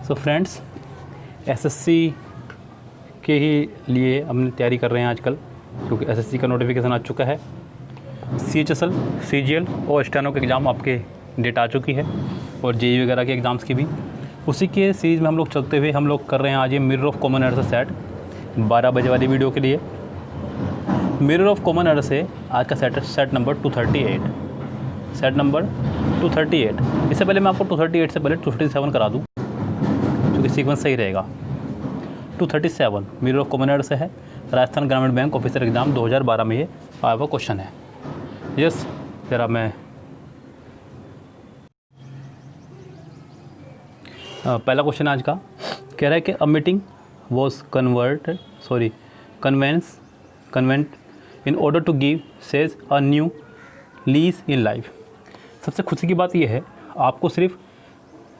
So friends, SSC के ही लिए हम तैयारी कर रहे हैं आजकल, क्योंकि एसएससी का नोटिफिकेशन आ चुका है। सीएचएसएल, सीजीएल और स्टेनो के एग्ज़ाम आपके डेट आ चुकी है, और जेईई वगैरह के एग्ज़ाम्स की भी। उसी के सीरीज़ में हम लोग चलते हुए हम लोग कर रहे हैं आज ये मिरर ऑफ कॉमन एरर से सेट 12 बजे वाली वीडियो के लिए। मिरर ऑफ कॉमन एरर से आज का सेट नंबर 238, सेट नंबर 238। इससे पहले मैं आपको 238 से पहले 237 करा दूँ, क्योंकि सीक्वेंस सही रहेगा। 237 मिरर ऑफ कॉमन एरर से है, राजस्थान ग्रामीण बैंक ऑफिसर एग्ज़ाम 2012 में ये आया हुआ क्वेश्चन है। यस, ज़रा मैं पहला क्वेश्चन आज का कह रहा है कि a meeting was convened in order to give says a new lease in life. सबसे खुशी की बात यह है, आपको सिर्फ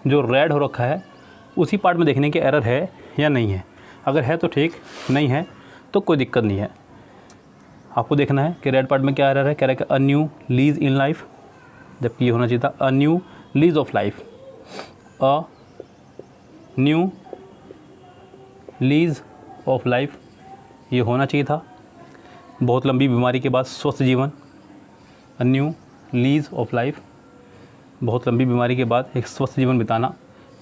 जो रेड हो रखा है उसी पार्ट में देखने की एरर है या नहीं है। अगर है तो ठीक, नहीं है तो कोई दिक्कत नहीं है। आपको देखना है कि रेड पार्ट में क्या एरर है। कह रहा है कि अ न्यू लीज इन लाइफ, जबकि ये होना चाहिए था अ new lease of life. A new lease of life ये होना चाहिए था। बहुत लंबी बीमारी के बाद स्वस्थ जीवन, अ न्यू लीज ऑफ लाइफ, बहुत लंबी बीमारी के बाद एक स्वस्थ जीवन बिताना,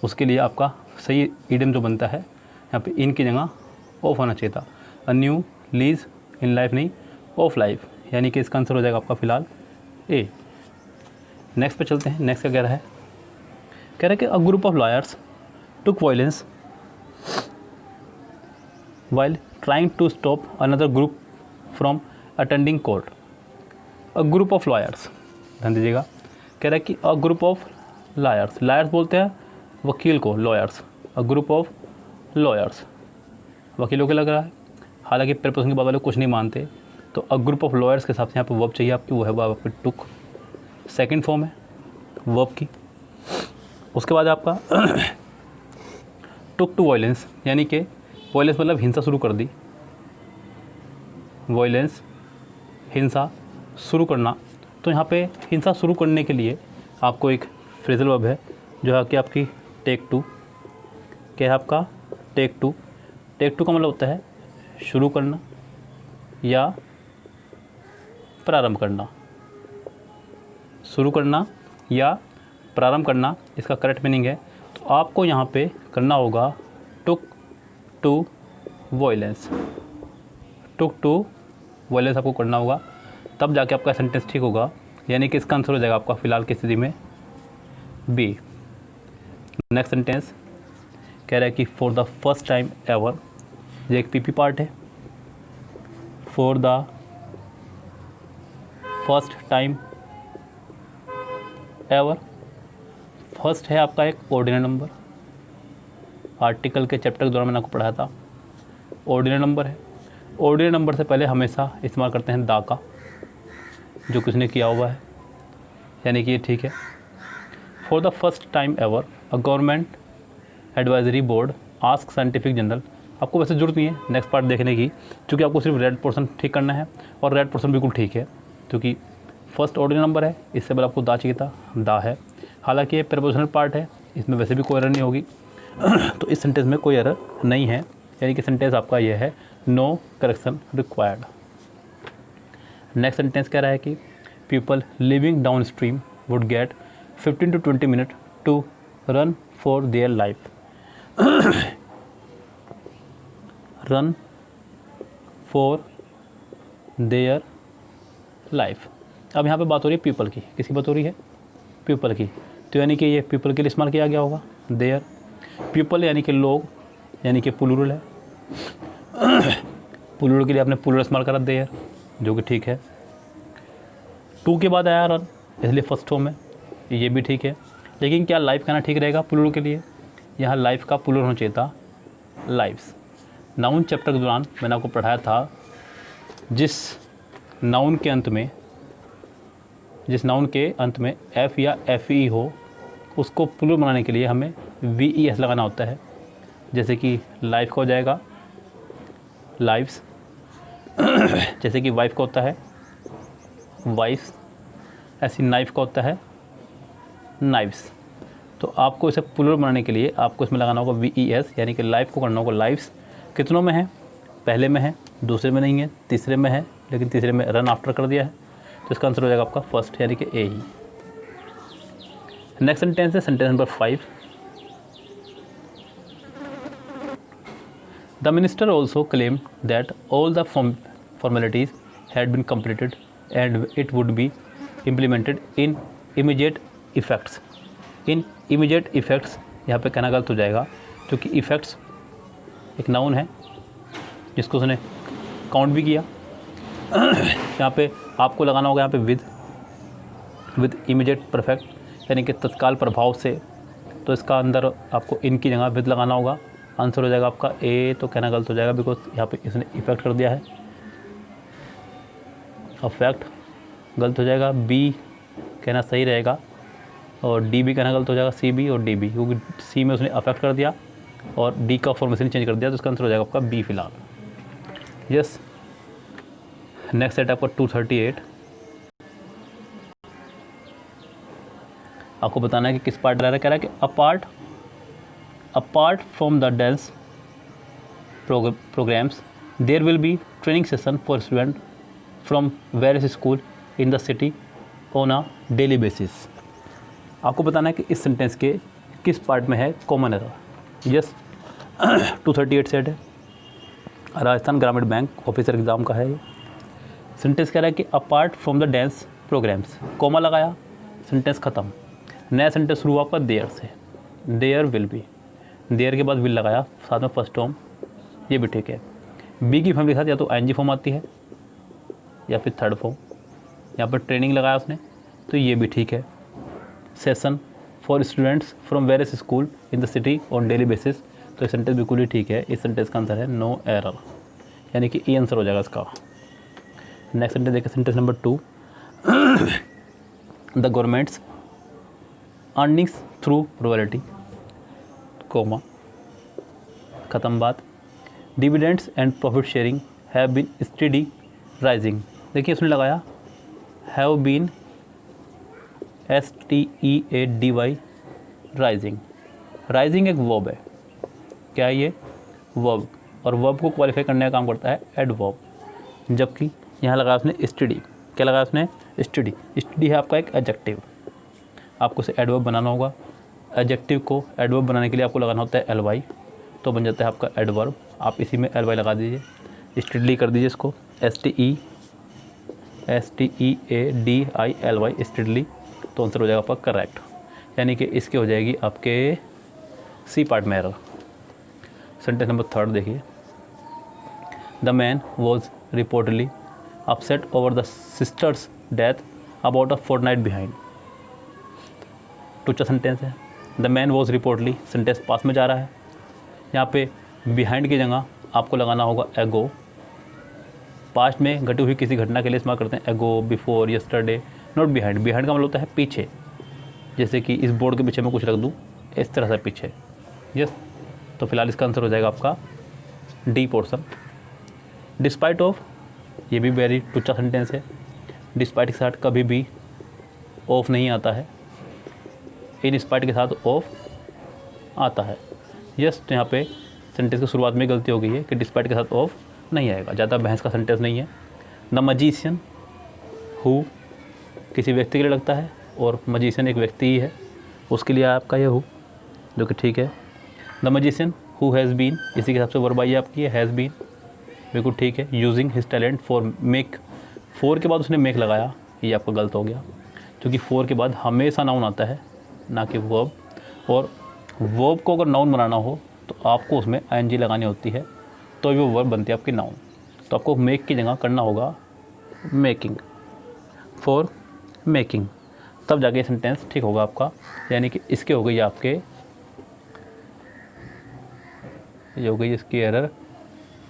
उसके लिए आपका सही इडियम जो बनता है यहाँ पे इन की जगह ऑफ होना चाहिए था। अ न्यू लीज इन लाइफ नहीं, ऑफ लाइफ, यानी कि इसका आंसर हो जाएगा आपका फ़िलहाल ए। नेक्स्ट पे चलते हैं। नेक्स्ट का कह रहा है कि a group of lawyers took violence while trying to stop another group from attending court. A group of lawyers, ध्यान दीजिएगा, कह रहा है कि a group of lawyers, lawyers बोलते हैं वकील को, lawyers, a group of lawyers, वकीलों के लग रहा है। हालांकि प्रीपोजिशन के बाद वाले कुछ नहीं मानते, तो a group of lawyers के हिसाब से यहाँ पे वर्ब चाहिए आपकी, वो है वर्ब आपकी took, सेकेंड फॉर्म है वर्ब की। उसके बाद आपका टुक टू वायलेंस, यानी कि वायलेंस मतलब हिंसा शुरू कर दी, वायलेंस हिंसा शुरू करना। तो यहाँ पे हिंसा शुरू करने के लिए आपको एक फ्रेजल वर्ब है जो है कि आपकी टेक टू। क्या है आपका टेक टू। टेक टू का मतलब होता है शुरू करना या प्रारंभ करना। शुरू करना या प्रारंभ करना इसका करेक्ट मीनिंग है। तो आपको यहाँ पे करना होगा took to violence, took to violence आपको करना होगा, तब जाके आपका सेंटेंस ठीक होगा। यानी कि इसका आंसर हो जाएगा आपका फ़िलहाल की स्थिति में बी। नेक्स्ट सेंटेंस कह रहा है कि for the first time ever, ये एक पीपी पार्ट है। For the first time ever, first है आपका एक ऑर्डिनल नंबर, आर्टिकल के चैप्टर के दौरान मैंने आपको पढ़ाया था, ऑर्डिनल नंबर है। ऑर्डिनल नंबर से पहले हमेशा इस्तेमाल करते हैं दा का, जो किसने किया हुआ है, यानी कि ये ठीक है। For the first time ever a government advisory board ask scientific journal. आपको वैसे जरूरत नहीं है नेक्स्ट पार्ट देखने की, क्योंकि आपको सिर्फ रेड पोर्शन ठीक करना है, और रेड पोर्शन बिल्कुल ठीक है, क्योंकि फर्स्ट ऑर्डिनल नंबर है। इससे पहले आपको दा चाहिए था, दा है। हालांकि ये प्रीपोजिशनल पार्ट है, इसमें वैसे भी कोई एरर नहीं होगी, तो इस सेंटेंस में कोई एरर नहीं है, यानी कि सेंटेंस आपका ये है no correction required. Next sentence कह रहा है कि people living downstream would get 15 to 20 minute to run for their life. Run for their life. अब यहाँ पे बात हो रही है पीपल की, किसकी बात हो रही है, पीपल की। तो यानी कि ये पीपल के लिए इस्तेमाल किया गया होगा देयर। पीपल यानी कि लोग, यानी कि प्लूरल है। प्लूरल के लिए आपने प्लूरल इस्तेमाल करा देयर, जो कि ठीक है। टू के बाद आया रन, इसलिए फर्स्ट फॉर्म है, ये भी ठीक है। लेकिन क्या लाइफ कहना ठीक रहेगा प्लूरल के लिए? यहाँ लाइफ का प्लूरल होना चाहिए था लाइव्स। नाउन चैप्टर के दौरान मैंने आपको पढ़ाया था, जिस नाउन के अंत में एफ या एफ ई हो, उसको प्लूरल बनाने के लिए हमें वी ई एस लगाना होता है। जैसे कि लाइफ का हो जाएगा लाइव्स, जैसे कि वाइफ का होता है वाइफ्स, ऐसी नाइफ का होता है नाइव्स। तो आपको इसे प्लूरल बनाने के लिए आपको इसमें लगाना होगा VES, यानी कि लाइफ को करना होगा लाइव्स। कितनों में है? पहले में है, दूसरे में नहीं है, तीसरे में है, लेकिन तीसरे में रन आफ्टर कर दिया है, तो इसका आंसर हो जाएगा आपका फर्स्ट, यानी कि ए ही। नेक्स्ट सेंटेंस है sentence number 5। The minister also claim that all the formalities had been completed and it would be implemented in immediate effects। In immediate effects यहाँ पे कहना गलत हो जाएगा, क्योंकि effects एक नाउन है जिसको उसने काउंट भी किया। यहाँ पे आपको लगाना होगा यहाँ पे विद इमीडिएट परफेक्ट, यानी कि तत्काल प्रभाव से, तो इसका अंदर आपको इन की जगह विद लगाना होगा। आंसर हो जाएगा आपका ए, तो कहना गलत हो जाएगा बिकॉज यहाँ पे इसने इफेक्ट कर दिया है, अफेक्ट गलत हो जाएगा। बी कहना सही रहेगा और डी भी कहना गलत हो जाएगा, सी बी और डी बी, क्योंकि सी में उसने अफेक्ट कर दिया और डी का फॉर्मेशन चेंज कर दिया, तो इसका आंसर हो जाएगा आपका बी फिलहाल। यस, नेक्स्ट सेट आपका 238। आपको बताना है कि किस पार्ट रह रहा है। कह रहा है कि apart from the dance programmes there will be training session for student from various school in the city on a daily basis. आपको बताना है कि इस सेंटेंस के किस पार्ट में है कॉमन एरर। यस, 238 सेट है, राजस्थान ग्रामीण बैंक ऑफिसर एग्ज़ाम का है ये। सेंटेंस कह रहा है कि apart from the dance programmes, comma लगाया, सेंटेंस ख़त्म। नया सेंटेंस शुरू आपका देयर से, देयर विल बी, देयर के बाद विल लगाया, साथ में फर्स्ट फॉर्म, ये भी ठीक है। बी की फॉर्म के साथ या तो ING फॉर्म आती है या फिर थर्ड फॉर्म। यहाँ पर ट्रेनिंग लगाया उसने, तो ये भी ठीक है। Session for students from various school in the city on daily basis, तो ये सेंटेंस बिल्कुल ही ठीक है। इस सेंटेंस का आंसर है नो एरर, यानी कि ई आंसर हो जाएगा इसका। नेक्स्ट सेंटेंस देखिए, sentence number 2। The government's earnings through royalty, comma, ख़त्म बात। Dividends and profit sharing have been steady rising, देखिए उसने लगाया have been STEADY rising. Rising एक वर्ब है, क्या है ये? वर्ब, और वर्ब को क्वालिफाई करने का काम करता है एडवर्ब, जबकि यहाँ लगाया उसने स्टडी। क्या लगाया उसने? स्टडी। स्टडी है आपका एक एडजेक्टिव, आपको उसे एडवर्ब बनाना होगा। एडजेक्टिव को एडवर्ब बनाने के लिए आपको लगाना होता है LY, तो बन जाता है आपका एडवर्ब। आप इसी में LY लगा दीजिए, स्टडली कर दीजिए इसको, STEADY स्टडली, तो आंसर हो जाएगा आपका करेक्ट, यानी कि इसके हो जाएगी आपके सी पार्ट में एरर। सेंटेंस नंबर 3 देखिए। The man was reportedly upset over the sisters death about a fortnight behind, टूचा सेंटेंस है। The man was reportedly, sentence pass में जा रहा है, यहाँ पे बिहाइंड की जगह आपको लगाना होगा एगो। पास्ट में घटी हुई किसी घटना के लिए इस्तेमाल करते हैं एगो, before, yesterday, not behind. Behind का मतलब होता है पीछे, जैसे कि इस बोर्ड के पीछे मैं कुछ रख दूँ, इस तरह से पीछे। यस, तो फिलहाल इसका आंसर हो जाएगा आपका डी पोर्शन। डिस्पाइट ऑफ, ये भी वेरी टूचा सेंटेंस है। डिस्पाइट के साथ कभी भी ऑफ नहीं आता है, इन स्पाइट के साथ ऑफ आता है। यस, तो यहाँ पे सेंटेंस की शुरुआत में गलती हो गई है कि डिस्पाइट के साथ ऑफ नहीं आएगा, ज़्यादा बहस का सेंटेंस नहीं है। द मजीशियन हु किसी व्यक्ति के लिए लगता है, और मजीशियन एक व्यक्ति ही है, उसके लिए आपका ये हु, जो कि ठीक है। द मजीशियन हु हैज़ बीन, इसी के हिसाब से वर्ब आई आपकी है, हैज़ बीन, बिल्कुल ठीक है। Using his talent for make, four के बाद उसने मेक लगाया, ये आपका गलत हो गया, क्योंकि फोर के बाद हमेशा नाउन आता है, ना कि वर्ब, और वर्ब को अगर नाउन बनाना हो तो आपको उसमें ING लगानी होती है, तो वो वर्ब बनती है आपकी नाउन। तो आपको मेक की जगह करना होगा मेकिंग, फॉर मेकिंग, तब जाके सेंटेंस ठीक होगा आपका, यानी कि इसके हो गई आपके, ये हो गई इसकी एरर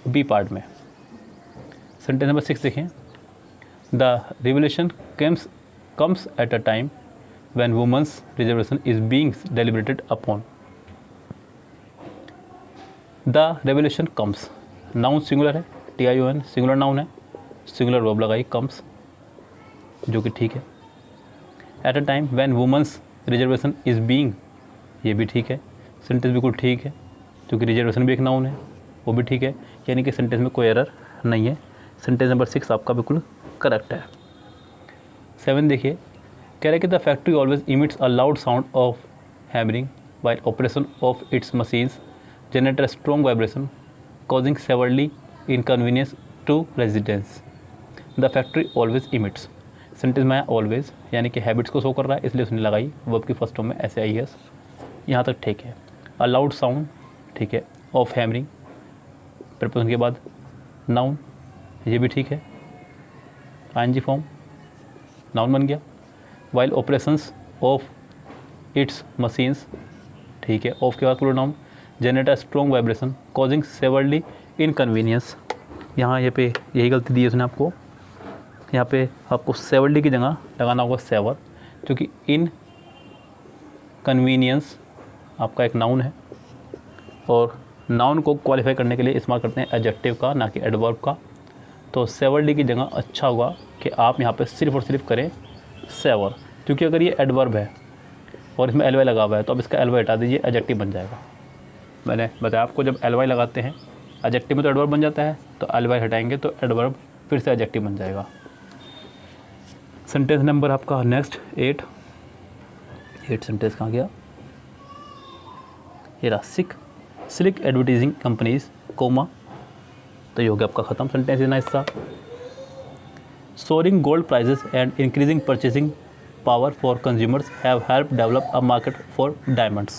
बी पार्ट में। सेंटेंस नंबर 6 देखें। The revolution comes at a time when women's reservation is being deliberated upon. The revolution comes, noun singular है, TION सिंगुलर नाउन है, सिंगुलर वर्ब लगाई comes, जो कि ठीक है। At a time when women's reservation is being ये भी ठीक है। सेंटेंस बिल्कुल ठीक है, क्योंकि रिजर्वेशन भी एक नाउन है, वो भी ठीक है, यानी कि सेंटेंस में कोई एरर नहीं है। सेंटेंस नंबर 6 आपका बिल्कुल करेक्ट है। 7 देखिए, कह रहे कि the factory always emits a loud sound of hammering while operation of its machines generate a strong vibration causing severely inconvenience to residents. The factory always emits. Sentence में always यानी कि हैबिट्स को show कर रहा है, इसलिए उसने लगाई वर्ब की फर्स्ट फॉर्म में SAIS। यहाँ तक ठीक है। अ लाउड साउंड ठीक है, ऑफ हैमरिंग प्रीपोजिशन के बाद नाउन, ये भी ठीक है। ING फॉर्म नाउन बन गया। While operations of its machines ठीक है, ऑफ के बाद plural noun, generate a strong vibration causing severely inconvenience. यहाँ ये पे यही गलती दी है उसने आपको, यहाँ पे आपको सेवरली की जगह लगाना होगा सेवर, क्योंकि इन कन्वीनियंस आपका एक नाउन है और नाउन को क्वालिफाई करने के लिए इस्तेमाल करते हैं एडजेक्टिव का, ना कि एडवर्ब का। तो सेवरली की जगह अच्छा होगा कि आप यहाँ पे सिर्फ और सिर्फ करें सेवर, क्योंकि अगर ये एडवर्ब है और इसमें LY लगा हुआ है तो अब इसका LY हटा दीजिए, एडजेक्टिव बन जाएगा। मैंने बताया आपको, जब LY लगाते हैं एडजेक्टिव में तो एडवर्ब बन जाता है, तो LY हटाएंगे तो एडवर्ब फिर से एडजेक्टिव बन जाएगा। सेंटेंस नंबर आपका नेक्स्ट 8 सेंटेंस कहाँ गया, ये रहा। सिल्क एडवर्टाइजिंग कंपनीज कोमा, तो ये हो गया आपका ख़त्म सेंटेंस इतना हिस्सा। Soaring gold prices and increasing purchasing power for consumers have helped develop a market for diamonds.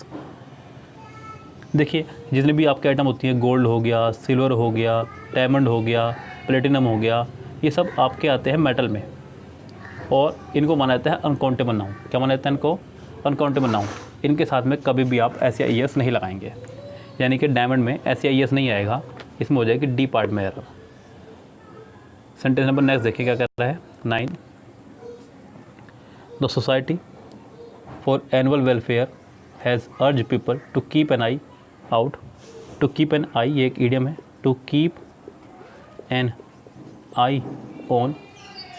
देखिए, जितने भी आपके आइटम होती हैं, गोल्ड हो गया, सिल्वर हो गया, डायमंड हो गया, प्लेटिनम हो गया, ये सब आपके आते हैं मेटल में और इनको माना जाता है अनकाउंटेबल नाउन। क्या माना जाता है इनको? Uncountable noun. इनके साथ में कभी भी आप SAIS नहीं लगाएंगे, यानी कि डायमंड में SAIS नहीं आएगा, इसमें हो जाएगी डी पार्ट में एरर। सेंटेंस नंबर नेक्स्ट देखिए क्या कर रहा है, 9। The Society for Animal Welfare has urged people to keep an eye out. To keep an eye ये एक idiom है, to keep an eye on,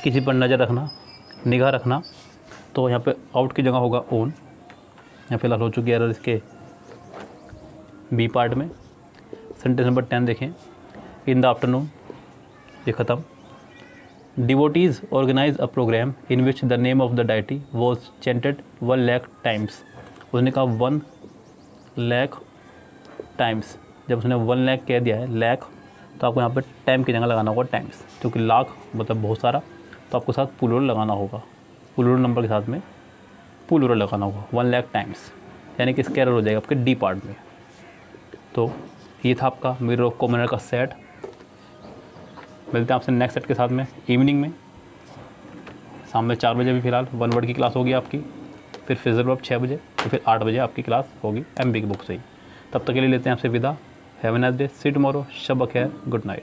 किसी पर नज़र रखना, निगाह रखना। तो यहाँ पे out की जगह होगा on। यहाँ फिलहाल हो चुकी है एरर इसके B पार्ट में। सेंटेंस नंबर 10 देखें, इन द आफ्टरनून, ये ख़त्म। Devotees organized a program in which the name of the deity was chanted 1 lakh times. उसने कहा 1 लाख टाइम्स। जब उसने 1 लाख कह दिया है, लाख, तो आपको यहाँ पे टाइम की जगह लगाना होगा टाइम्स, क्योंकि लाख मतलब बहुत सारा, तो आपको साथ प्लूरल लगाना होगा। प्लूरल नंबर के साथ में प्लूरल लगाना होगा 1 लाख टाइम्स, यानी कि इसका एरर हो जाएगा आपके डी पार्ट में। तो ये था आपका मिरर ऑफ कॉमनर का सेट। मिलते हैं आपसे नेक्स्ट सेट के साथ में इवनिंग में, शाम में 4 बजे भी फिलहाल 1 वर्ड की क्लास होगी आपकी, फिर फिजर वर्ब 6 बजे, तो फिर 8 बजे आपकी क्लास होगी MB की बुक से ही। तब तक के लिए लेते हैं आपसे विदा। Have a nice day, see tomorrow, शब बखैर, गुड नाइट।